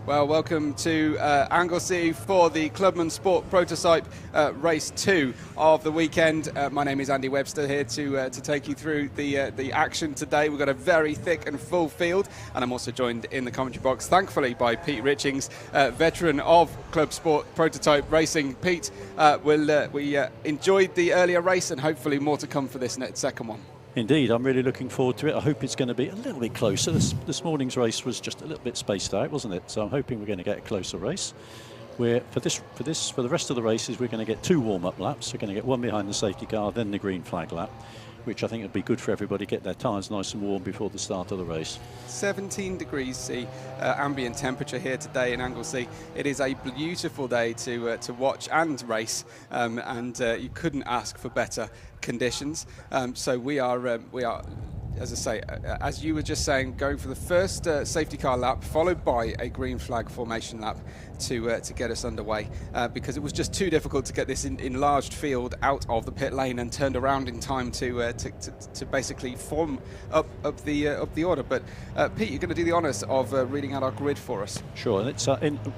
Well, welcome to Anglesey for the Clubmans Sports Prototype Race 2 of the weekend. My name is Andy Webster here to take you through the action today. We've got a very thick and full field, and I'm also joined in the commentary box, thankfully, by Pete Richings, veteran of Club Sport Prototype Racing. Pete, we enjoyed the earlier race, and hopefully more to come for this second one. Indeed, I'm really looking forward to it. I hope it's going to be a little bit closer. This morning's race was just a little bit spaced out, wasn't it? So I'm hoping we're going to get a closer race. For the rest of the races, we're going to get 2 warm-up laps. We're going to get one behind the safety car, then the green flag lap, which I think would be good for everybody, get their tyres nice and warm before the start of the race. 17 degrees C ambient temperature here today in Anglesey. It is a beautiful day to watch and race, and you couldn't ask for better conditions. So we are, as I say, as you were just saying, going for the first safety car lap, followed by a green flag formation lap to get us underway, because it was just too difficult to get this enlarged field out of the pit lane and turned around in time to basically form up the order. But Pete, you're going to do the honours of reading out our grid for us. Sure, and it's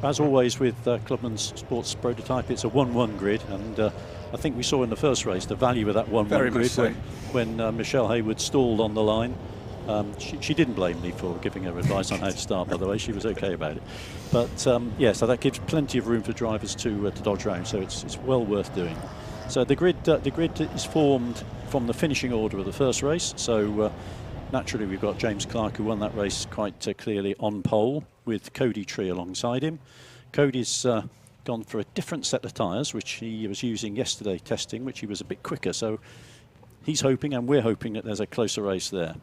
as always with Clubmans Sports Prototype, it's a 1-1 grid, and I think we saw in the first race the value of that 1-1 grid so. when Michelle Hayward stalled on the line. She didn't blame me for giving her advice on how to start, by the way. She was okay about it. But yeah, so that gives plenty of room for drivers to dodge around, so it's well worth doing. So the grid is formed from the finishing order of the first race. So naturally we've got James Clark, who won that race quite clearly on pole, with Cody Tree alongside him. Cody's gone for a different set of tyres, which he was using yesterday testing, which he was a bit quicker. So he's hoping, and we're hoping, that there's a closer race there.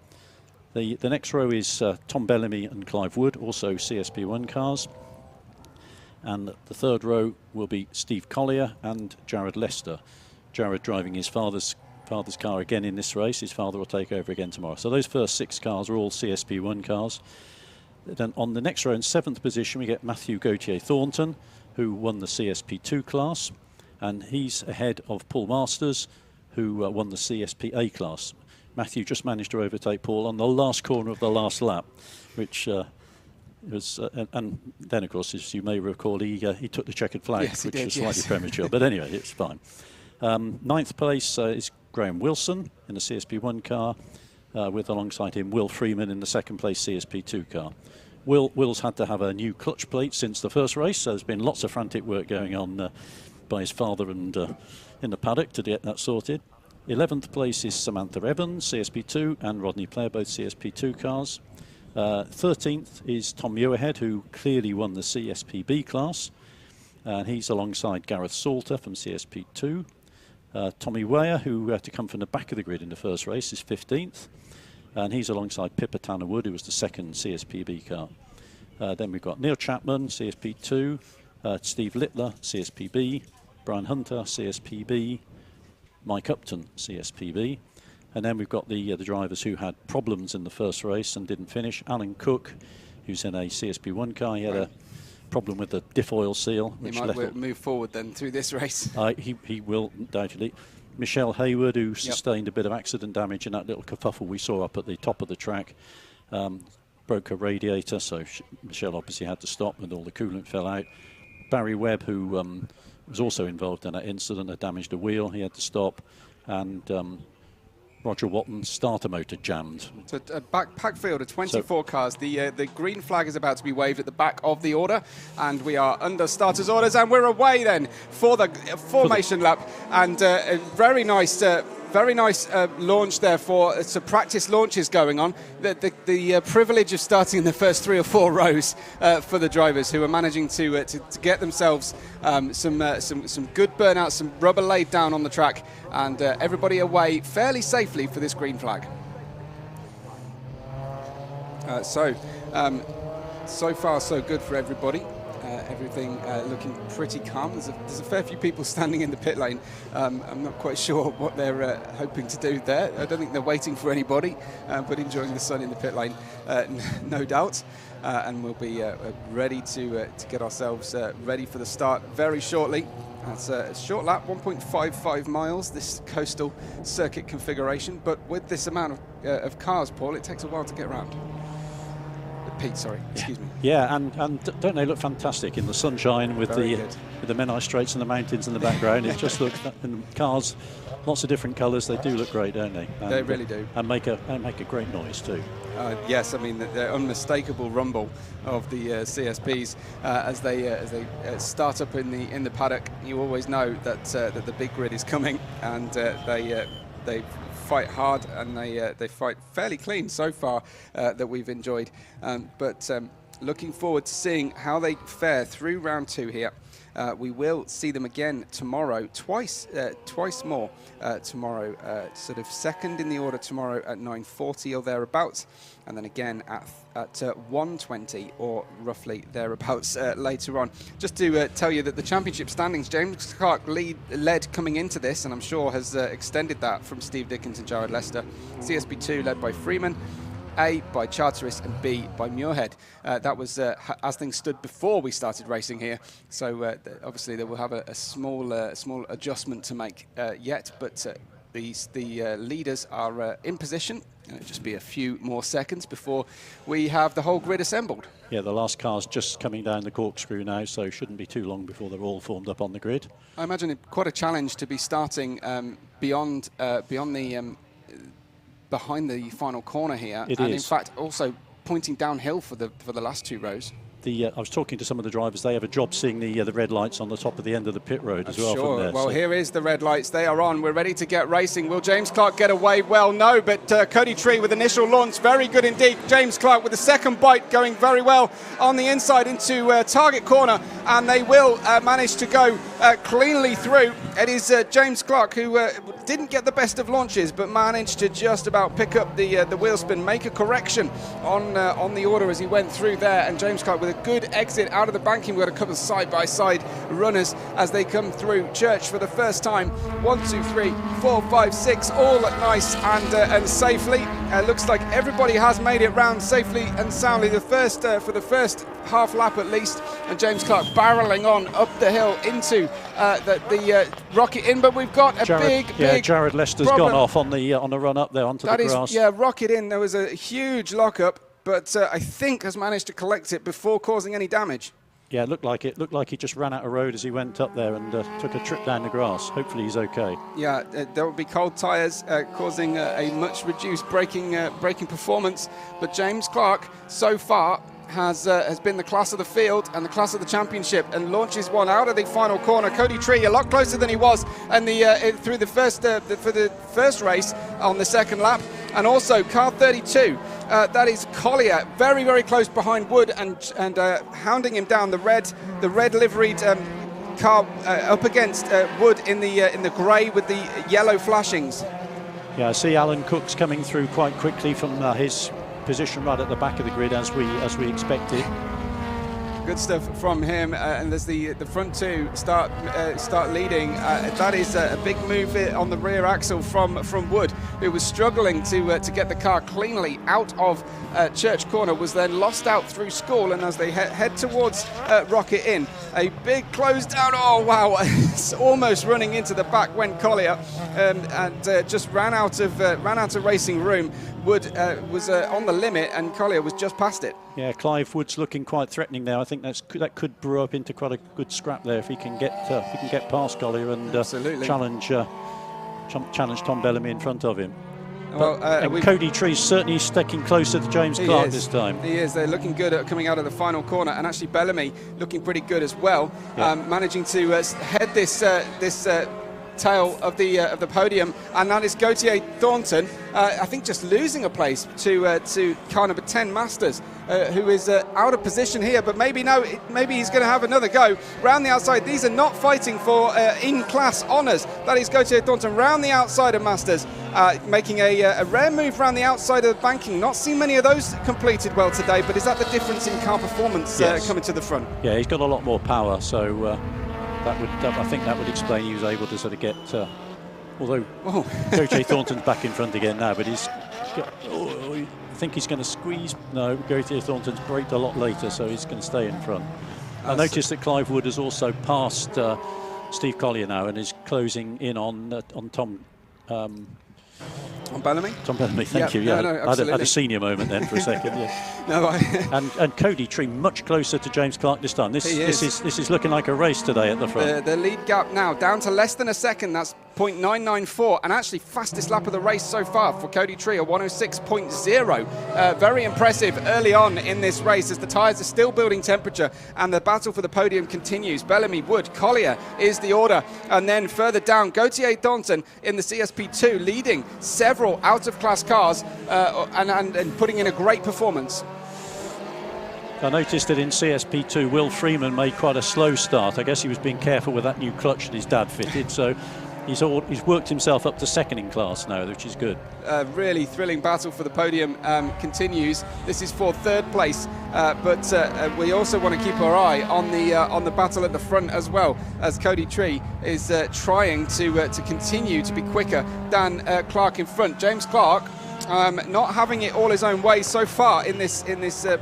The next row is Tom Bellamy and Clive Wood, also CSP1 cars. And the third row will be Steve Collier and Jared Lester. Jared driving his father's car again in this race. His father will take over again tomorrow. So those first 6 cars are all CSP1 cars. Then on the next row in 7th position, we get Matthew Gauthier Thornton, who won the CSP2 class, and he's ahead of Paul Masters, who won the CSPA class. Matthew just managed to overtake Paul on the last corner of the last lap, which was, and then of course, as you may recall, he took the checkered flag, yes, which was slightly premature, but anyway, it's fine. 9th place is Graham Wilson in the CSP1 car, with alongside him Will Freeman in the 2nd place CSP2 car. Will's had to have a new clutch plate since the first race, so there's been lots of frantic work going on by his father and in the paddock to get that sorted. 11th place is Samantha Evans, CSP2, and Rodney Player, both CSP2 cars. 13th is Tom Muirhead, who clearly won the CSPB class, and he's alongside Gareth Salter from CSP2. Tommy Weyer, who had to come from the back of the grid in the first race, is 15th. And he's alongside Pippa Tanner-Wood, who was the 2nd CSPB car. Then we've got Neil Chapman, CSP2, Steve Littler, CSPB, Brian Hunter, CSPB, Mike Upton, CSPB. And then we've got the drivers who had problems in the first race and didn't finish. Alan Cook, who's in a CSP1 car, he had a problem with the diff oil seal. Which he might move forward then through this race. He will, undoubtedly. Michelle Hayward, who sustained a bit of accident damage in that little kerfuffle we saw up at the top of the track, broke her radiator, so Michelle obviously had to stop and all the coolant fell out. Barry Webb, who was also involved in that incident, had damaged a wheel, he had to stop. And Roger Watton's starter motor jammed. So a packed field of 24 cars. The green flag is about to be waved at the back of the order, and we are under starters' orders, and we're away then for the formation lap. And a very nice launch there for some practice launches going on. The privilege of starting in the first 3 or 4 rows for the drivers who are managing to get themselves some good burnouts, some rubber laid down on the track, and everybody away fairly safely for this green flag. So far so good for everybody. Everything looking pretty calm. There's a fair few people standing in the pit lane. I'm not quite sure what they're hoping to do there. I don't think they're waiting for anybody, but enjoying the sun in the pit lane, no doubt. And we'll be ready to get ourselves ready for the start very shortly. That's a short lap, 1.55 miles, this coastal circuit configuration. But with this amount of cars, Paul, it takes a while to get around. Pete, sorry, excuse me. Yeah, and don't they look fantastic in the sunshine with the Menai Straits and the mountains in the background? It just looks, and cars, lots of different colours. They do look great, don't they? And, they really do. And make a great noise too. Yes, I mean the unmistakable rumble of the CSPs as they start up in the paddock. You always know that that the big grid is coming, and they fight hard, and they fight fairly clean so far that we've enjoyed. But looking forward to seeing how they fare through round 2 here. We will see them again tomorrow, twice more tomorrow, sort of second in the order tomorrow at 9:40 or thereabouts, and then again at 1:20 or roughly thereabouts later on. Just to tell you that the championship standings, James Clark led coming into this, and I'm sure has extended that from Steve Dickens and Jared Lester. CSP2 led by Freeman, A by Charteris, and B by Muirhead. That was as things stood before we started racing here. So obviously they will have a small adjustment to make yet, but the leaders are in position. It'll just be a few more seconds before we have the whole grid assembled. Yeah, the last car's just coming down the corkscrew now, so shouldn't be too long before they're all formed up on the grid. I imagine it quite a challenge to be starting beyond the behind the final corner here, and in fact also pointing downhill for the last 2 rows. I was talking to some of the drivers. They have a job seeing the red lights on the top of the end of the pit road as well. Sure. From there, well, here is the red lights. They are on. We're ready to get racing. Will James Clark get away? Well, no, but Cody Tree with initial launch, very good indeed. James Clark with the second bite going very well on the inside into target corner, and they will manage to go cleanly through. It is James Clark who didn't get the best of launches, but managed to just about pick up the wheel spin, make a correction on the order as he went through there, and James Clark with a good exit out of the banking. We've got a couple of side-by-side runners as they come through Church for the first time. 1, 2, 3, 4, 5, 6, all nice and safely. Looks like everybody has made it round safely and soundly. The first for the first half lap at least, and James Clark barreling on up the hill into the Rocket Inn. But we've got a big Jared Lester's problem. Gone off on the run up there onto the grass. Rocket Inn. There was a huge lockup, but I think has managed to collect it before causing any damage. Yeah, it looked like it. Looked like he just ran out of road as he went up there and took a trip down the grass. Hopefully he's okay. Yeah, there will be cold tyres causing a much reduced braking performance. But James Clark so far has been the class of the field and the class of the championship, and launches one out of the final corner. Cody Tree a lot closer than he was, and through the first for the first race on the second lap, and also car 32. That is Collier, very, very close behind Wood and hounding him down. The red liveried car up against Wood in the grey with the yellow flashings. Yeah, I see Alan Cook's coming through quite quickly from his position right at the back of the grid as we expected. Good stuff from him, and there's the front two start leading. That is a big move on the rear axle from Wood, who was struggling to get the car cleanly out of Church Corner, was then lost out through School, and as they head towards Rocket Inn, a big close down. Oh wow, it's almost running into the back when Collier and just ran out of racing room. Wood was on the limit, and Collier was just past it. Yeah, Clive Wood's looking quite threatening now. I think that could brew up into quite a good scrap there if he can get past Collier and challenge Tom Bellamy in front of him. Well, and Cody Tree's certainly sticking closer to James Clark this time. He is. They're looking good at coming out of the final corner, and actually Bellamy looking pretty good as well, managing to head this tail of the podium, and that is Gautier Thornton. I think just losing a place to car number 10 Masters, who is out of position here, but maybe he's going to have another go round the outside. These are not fighting for in-class honours. That is Gautier Thornton round the outside of Masters, making a rare move round the outside of the banking. Not seen many of those completed well today, but is that the difference in car performance coming to the front? Yeah, he's got a lot more power, so I think that would explain he was able to sort of get. Although Gautier Thornton's back in front again now, but I think he's going to squeeze. No, Gautier Thornton's braked a lot later, so he's going to stay in front. I noticed that Clive Wood has also passed Steve Collier now and is closing in on Tom. Tom Bellamy? Tom Bellamy, thank you. Yeah, no, I had a senior moment then for a second. Yeah. No, and Cody Tree much closer to James Clark this time. This is looking like a race today at the front. The lead gap now down to less than a second. That's 0.994, and actually fastest lap of the race so far for Cody Tree, a 106.0. Very impressive early on in this race as the tyres are still building temperature and the battle for the podium continues. Bellamy, Wood, Collier is the order, and then further down Gauthier Thornton in the CSP2 leading several out-of-class cars and putting in a great performance. I noticed that in CSP2 Will Freeman made quite a slow start. I guess he was being careful with that new clutch that his dad fitted, so he's worked himself up to second in class now, which is good. Really thrilling battle for the podium continues. This is for third place, but we also want to keep our eye on the battle at the front as well, as Cody Tree is trying to continue to be quicker than Clark in front. James Clark not having it all his own way so far in this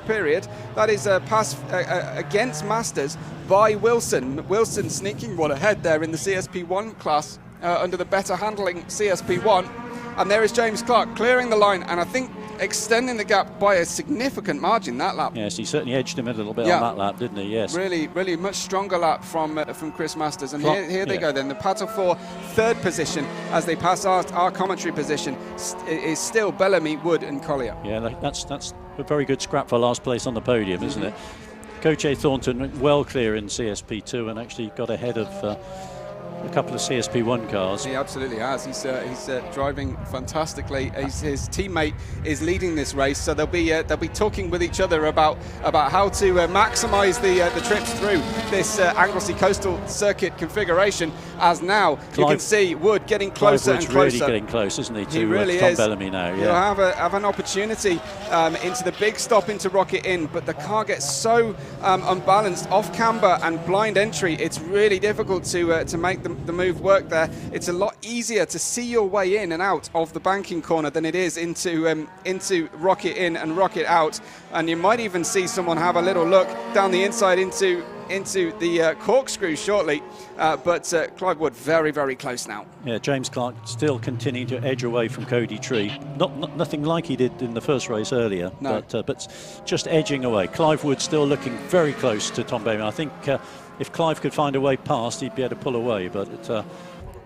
period. That is a pass against Masters by Wilson. Wilson sneaking one ahead there in the CSP1 class under the better handling CSP1. And there is James Clark clearing the line, and I think extending the gap by a significant margin that lap. Yes, he certainly edged him a little bit on that lap, didn't he? Yes. Really much stronger lap from Chris Masters. And here they go then. The battle for third position as they pass our commentary position is still Bellamy, Wood and Collier. Yeah, that's a very good scrap for last place on the podium, isn't it? Gauthier Thornton went well clear in CSP2 and actually got ahead of a couple of CSP1 cars. He absolutely has. He's driving fantastically. His teammate is leading this race, so they'll be talking with each other about how to maximise the trips through this Anglesey Coastal Circuit configuration. As now you can see Wood getting closer and closer. Really getting close, isn't he? He really Tom is. Bellamy now. Yeah. He'll have an opportunity into the big stop into Rocket Inn, but the car gets so unbalanced off camber and blind entry. It's really difficult to make the move work there. It's a lot easier to see your way in and out of the banking corner than it is into Rocket in and Rocket out. And you might even see someone have a little look down the inside into the corkscrew shortly. But Clive Wood very close now. Yeah, James Clark still continuing to edge away from Cody Tree. Nothing like he did in the first race earlier, no. but just edging away. Clive Wood still looking very close to Tom Bellamy. I think if Clive could find a way past, he'd be able to pull away, but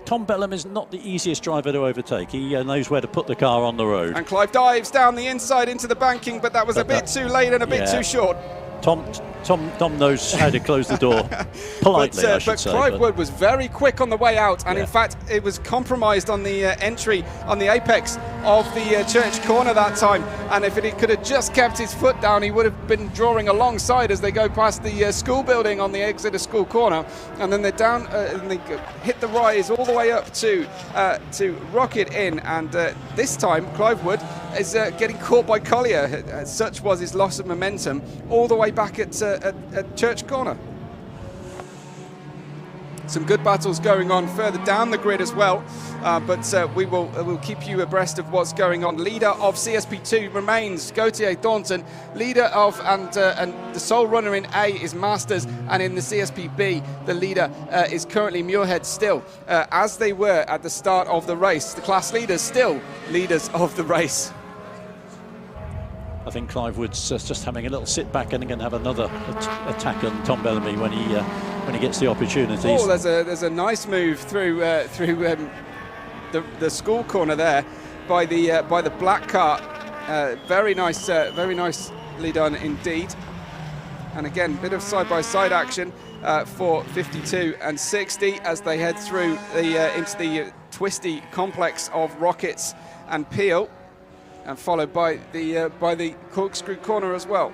Tom Bellamy is not the easiest driver to overtake. He knows where to put the car on the road. And Clive dives down the inside into the banking, but that was a bit too late and a bit too short. Tom knows how to close the door politely, I should say. But Clive Wood was very quick on the way out, and in fact it was compromised on the entry on the apex of the church corner that time, and if he could have just kept his foot down, he would have been drawing alongside as they go past the school building on the Exeter School corner, and then they're down and they hit the rise all the way up to Rocket Inn, and this time Clive Wood is getting caught by Collier. Such was his loss of momentum all the way back at Church Corner. Some good battles going on further down the grid as well, but we'll keep you abreast of what's going on. Leader of CSP2 remains Gauthier Thornton. Leader of and the sole runner in A is Masters, and in the CSPB the leader is currently Muirhead still, as they were at the start of the race. The class leaders still leaders of the race. I think Clive Wood's just having a little sit back and going to have another attack on Tom Bellamy when he gets the opportunities. Oh, there's a nice move through the school corner there by the black car. Very nicely done indeed. And again, bit of side-by-side action for 52 and 60 as they head through into the twisty complex of Rockets and Peel, and followed by the corkscrew corner as well.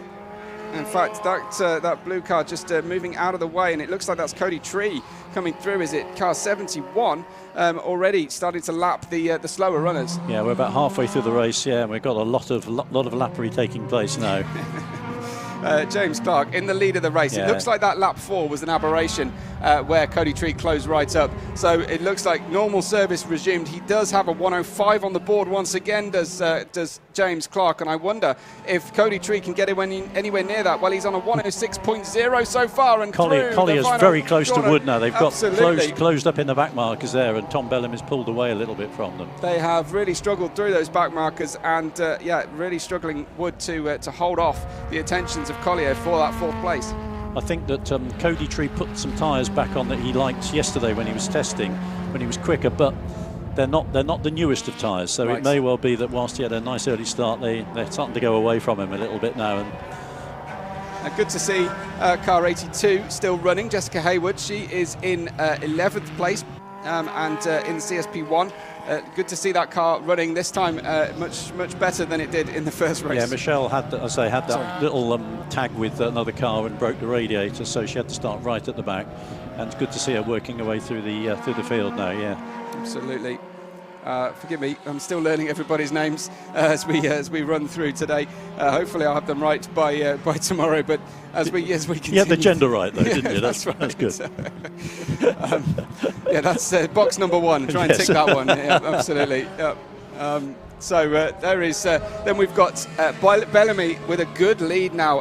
In fact, that blue car just moving out of the way, and it looks like that's Cody Tree coming through. Is it car 71 already starting to lap the slower runners? Yeah, we're about halfway through the race. Yeah, and we've got a lot of lappery taking place now. James Clark in the lead of the race. Yeah. It looks like that lap 4 was an aberration where Cody Tree closed right up. So it looks like normal service resumed. He does have a 105 on the board once again, does James Clark, and I wonder if Cody Tree can get anywhere near that. Well, he's on a 106.0 so far, and Collier's very close to Wood now. They've got closed up in the back markers there, and Tom Bellamy's pulled away a little bit from them. They have really struggled through those back markers, and really struggling Wood to hold off the attentions of Collier for that 4th place. I think that Cody Tree put some tyres back on that he liked yesterday when he was testing, when he was quicker, but they're not the newest of tyres, so right. It may well be that whilst he had a nice early start, they're starting to go away from him a little bit now. And good to see car 82 still running. Jessica Hayward, she is in 11th place and in CSP1. Good to see that car running this time much better than it did in the first race. Yeah, Michelle had that little tag with another car and broke the radiator, so she had to start right at the back. And it's good to see her working her way through the field now. Yeah, absolutely. Forgive me, I'm still learning everybody's names as we run through today. Hopefully I'll have them right by tomorrow. But as we continue, you had the gender right though, didn't you? That's right. That's good. That's box number 1. Try and tick that one. Yeah, absolutely. Yeah. So there is. Then we've got Bellamy with a good lead now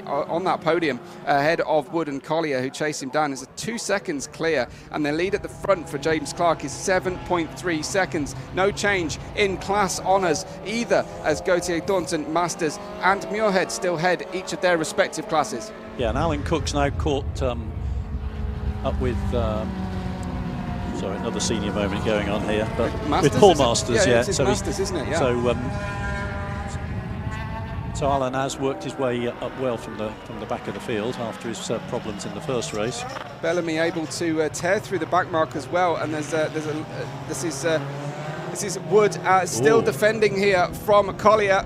on that podium, ahead of Wood and Collier, who chase him down. It's 2 seconds clear, and the lead at the front for James Clark is 7.3 seconds. No change in class honours either, as Gautier, Thornton, Masters, and Muirhead still head each of their respective classes. Yeah, and Alan Cook's now caught up with. Sorry, another senior moment going on here, but Masters, with Paul Masters, yeah. So Masters, isn't it? Yeah. So Alan has worked his way up well from the back of the field after his problems in the first race. Bellamy able to tear through the back mark as well, and this is Wood still defending here from Collier.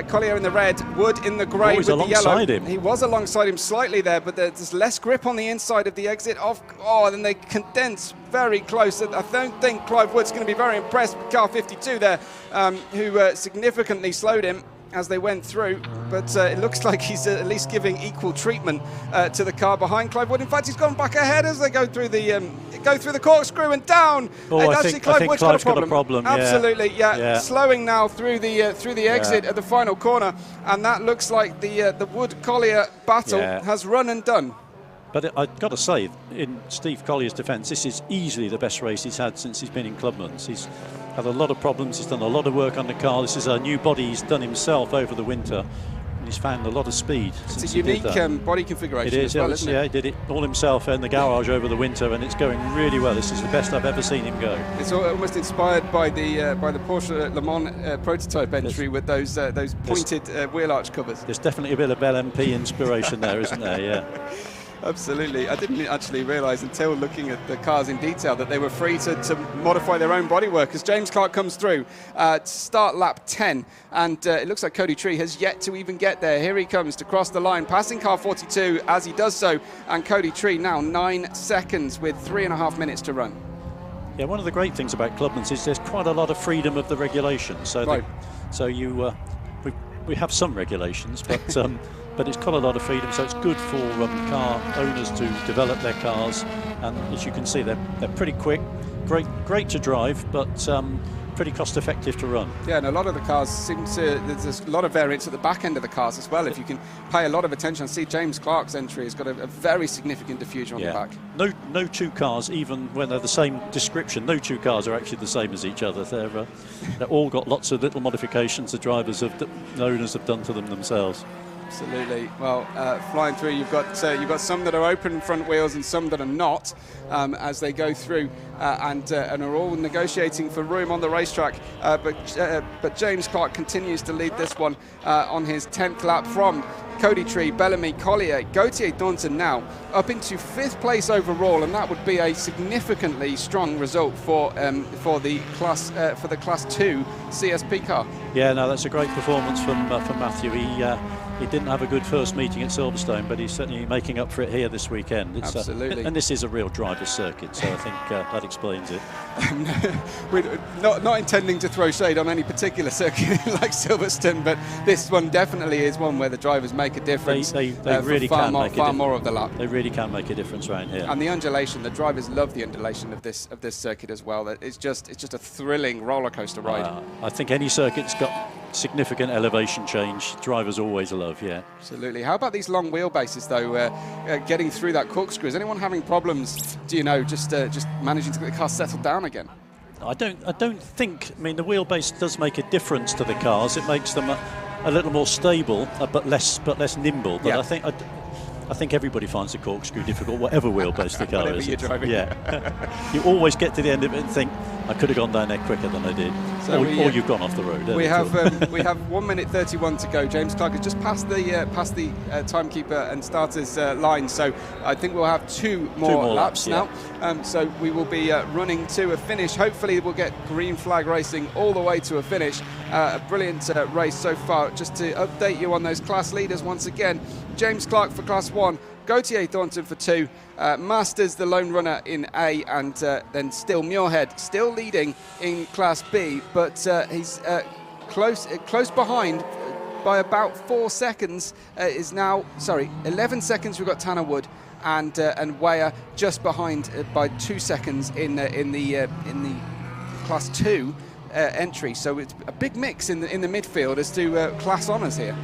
Collier in the red, Wood in the grey with the yellow. Him. He was alongside him slightly there, but there's less grip on the inside of the exit. Then they condense very close. I don't think Clive Wood's going to be very impressed with car 52 there, who significantly slowed him as they went through, but it looks like he's at least giving equal treatment to the car behind Clive Wood. In fact, he's gone back ahead as they go through the corkscrew and down. I think Clive's got a problem. Absolutely, yeah. Slowing now through the exit at the final corner, and that looks like the Wood-Collier battle has run and done. But I've got to say, in Steve Collier's defence, this is easily the best race he's had since he's been in Clubmans. He's had a lot of problems, he's done a lot of work on the car. This is a new body he's done himself over the winter, and he's found a lot it's a unique body configuration. It is, isn't it? Yeah, he did it all himself in the garage over the winter, and it's going really well. This is the best I've ever seen him go. It's almost inspired by the Porsche Le Mans prototype entry with those pointed wheel arch covers. There's definitely a bit of LMP inspiration there, isn't there? Yeah. Absolutely. I didn't actually realise until looking at the cars in detail that they were free to modify their own bodywork. As James Clark comes through to start lap 10, and it looks like Cody Tree has yet to even get there. Here he comes to cross the line, passing car 42 as he does so, and Cody Tree now 9 seconds with 3.5 minutes to run. Yeah, one of the great things about Clubmans is there's quite a lot of freedom of the regulations. So, right. We have some regulations, but it's got a lot of freedom, so it's good for car owners to develop their cars, and as you can see, they're pretty quick, great to drive, but pretty cost effective to run. Yeah, and a lot of the cars seem to, there's a lot of variance at the back end of the cars as well. If you can pay a lot of attention, see James Clark's entry has got a very significant diffuser on the back. No two cars, even when they're the same description, no two cars are actually the same as each other. They're all got lots of little modifications the owners have done to them themselves. Absolutely. Well, flying through, you've got some that are open front wheels and some that are not, as they go through and are all negotiating for room on the racetrack. But James Clark continues to lead this one on his 10th lap from Cody Tree, Bellamy, Collier, Gautier, Thornton now up into 5th place overall, and that would be a significantly strong result for the class 2 CSP car. Yeah, no, that's a great performance from Matthew. he didn't have a good first meeting at Silverstone, but he's certainly making up for it here this weekend. It's, Absolutely. And this is a real driver's circuit, so I think that explains it. We're not intending to throw shade on any particular circuit like Silverstone, but this one definitely is one where the drivers make a difference. They really can make far more of the lap. They really can make a difference around here. And the undulation, the drivers love the undulation of this circuit as well. It's just a thrilling roller coaster ride. I think any circuit's got significant elevation change. Drivers always love, yeah. Absolutely. How about these long wheelbases though? Getting through that corkscrew. Is anyone having problems? Do you know, just managing to get the car settled down again? I don't think. I mean, the wheelbase does make a difference to the cars. It makes them a little more stable, but less nimble. But yeah. I think everybody finds the corkscrew difficult, whatever wheelbase the car is. You're driving. Yeah. You always get to the end of it and think, I could have gone down there quicker than I did. So or you've gone off the road. We have 1 minute 31 to go. James Clark has just passed the timekeeper and starters line, so I think we'll have two more laps now. Yeah. So we will be running to a finish. Hopefully we'll get green flag racing all the way to a finish. A brilliant race so far. Just to update you on those class leaders once again. James Clark for Class 1, Gautier Thornton for 2, Masters the lone runner in A, and then still Muirhead still leading in Class B, but he's close behind by about 4 seconds. 11 seconds. We've got Tanner Wood and Weyer just behind by 2 seconds in the Class 2 entry. So it's a big mix in the midfield as to class honours here.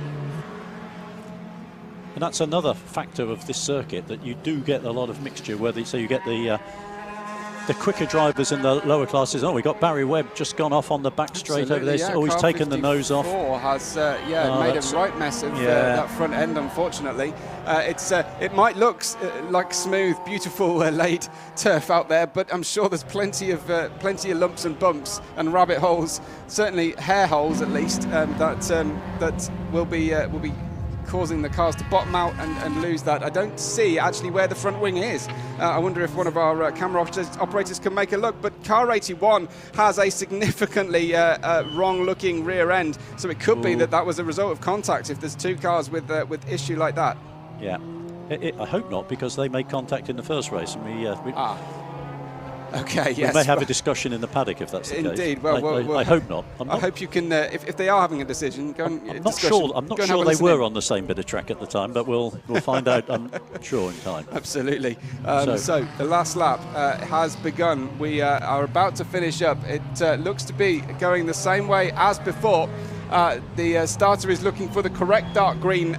And that's another factor of this circuit, that you do get a lot of mixture. So you get the quicker drivers in the lower classes. Oh, we got Barry Webb just gone off on the back straight over there. Yeah, he's taken the nose off. Has made a right mess of that front end, unfortunately. It might look like smooth, beautiful laid turf out there, but I'm sure there's plenty of lumps and bumps and rabbit holes, certainly hair holes at least, that will be causing the cars to bottom out and lose that. I don't see actually where the front wing is. I wonder if one of our camera operators can make a look, but car 81 has a significantly wrong looking rear end, so it could be that was a result of contact if there's two cars with issue like that. Yeah, I hope not, because they made contact in the first race, and we okay, yes. We may have a discussion in the paddock if that's the case. Indeed. Well, I hope not. I hope you can, if they are having a decision, go and I'm not sure they were on the same bit of track at the time, but we'll find out, I'm sure, in time. Absolutely. So the last lap has begun. We are about to finish up. It looks to be going the same way as before. The starter is looking for the correct dark green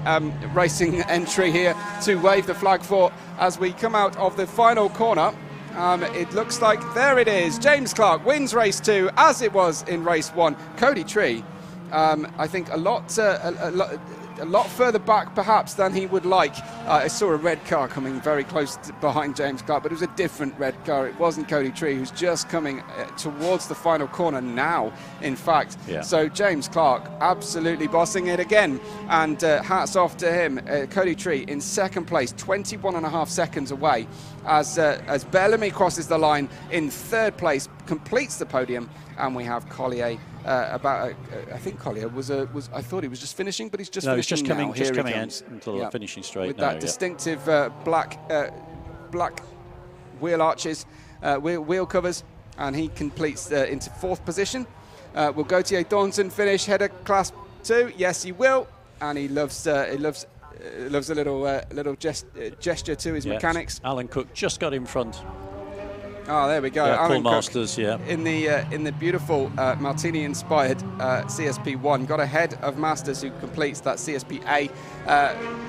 racing entry here to wave the flag for as we come out of the final corner. It looks like there it is. James Clark wins race 2 as it was in race 1. Cody Tree, I think a lot further back perhaps than he would like. I saw a red car coming very close behind James Clark, but it was a different red car. It wasn't Cody Tree, who's just coming towards the final corner now, in fact. Yeah. So James Clark absolutely bossing it again, and hats off to him. Cody Tree in second place, 21.5 seconds away, as Bellamy crosses the line in third place, completes the podium, and we have Collier. I think Collier was. I thought he was just finishing, but he's just finishing just coming, now. Just coming out until the finishing straight with now, that distinctive black wheel arches, wheel covers, and he completes into fourth position. Will Gautier Thornton finish head of Class 2? Yes, he will, and he loves a little gesture to his mechanics. Alan Cook just got in front. Oh, there we go. Yeah, Alan Paul Masters, Cook, in the beautiful Martini-inspired CSP1, got ahead of Masters, who completes that CSPA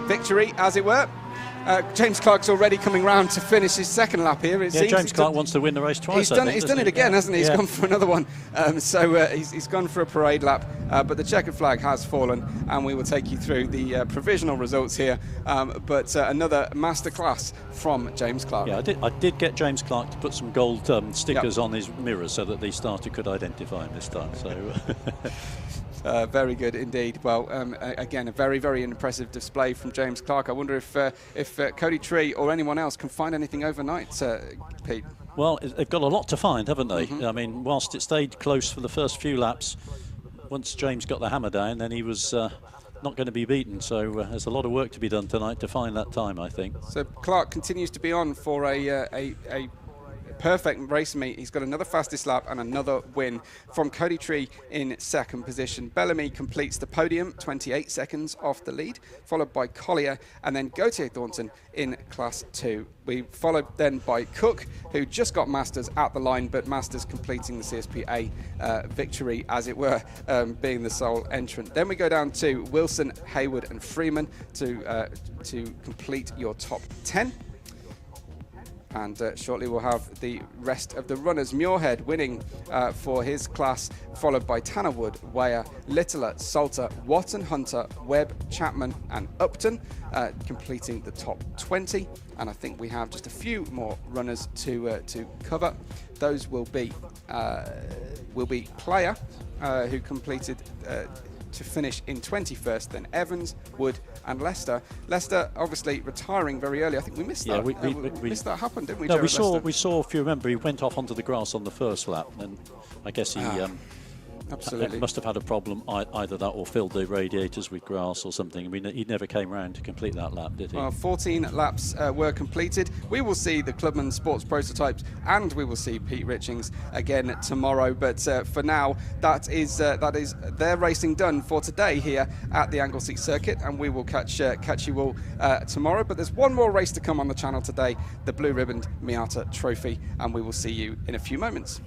victory, as it were. James Clark's already coming round to finish his second lap here. James Clark wants to win the race twice. He's done it again, hasn't he? He's gone for another one. He's gone for a parade lap. But the checkered flag has fallen, and we will take you through the provisional results here. But another masterclass from James Clark. Yeah, I did get James Clark to put some gold stickers on his mirrors so that the starter could identify him this time. So. Very good indeed. Well, again, a very, very impressive display from James Clark. I wonder if Cody Tree or anyone else can find anything overnight, Pete. Well, they've got a lot to find, haven't they? I mean, whilst it stayed close for the first few laps, once James got the hammer down, then he was not going to be beaten. So there's a lot of work to be done tonight to find that time, I think. So Clark continues to be on for a perfect race meet. He's got another fastest lap and another win from Cody Tree in second position. Bellamy completes the podium, 28 seconds off the lead, followed by Collier and then Gautier Thornton in Class 2. We followed then by Cook, who just got Masters at the line, but Masters completing the CSPA victory, as it were, being the sole entrant. Then we go down to Wilson, Hayward and Freeman to complete your top 10. And shortly we'll have the rest of the runners. Muirhead winning for his class, followed by Tannerwood, Weyer, Littler, Salter, Watton, Hunter, Webb, Chapman and Upton, completing the top 20. And I think we have just a few more runners to cover. Those will be Player, who completed to finish in 21st, then Evans, Wood and Leicester. Leicester obviously retiring very early. I think we missed that. We missed that happen, didn't we? No, we saw, if you remember, he went off onto the grass on the first lap, and I guess he absolutely must have had a problem, either that or filled the radiators with grass or something. I mean, he never came round to complete that lap, did he? Well, 14 laps were completed. We will see the Clubmans Sports Prototypes and we will see Pete Richings again tomorrow. But for now, that is their racing done for today here at the Anglesey Circuit, and we will catch you all tomorrow. But there's one more race to come on the channel today, the Blue Ribbon Miata Trophy, and we will see you in a few moments.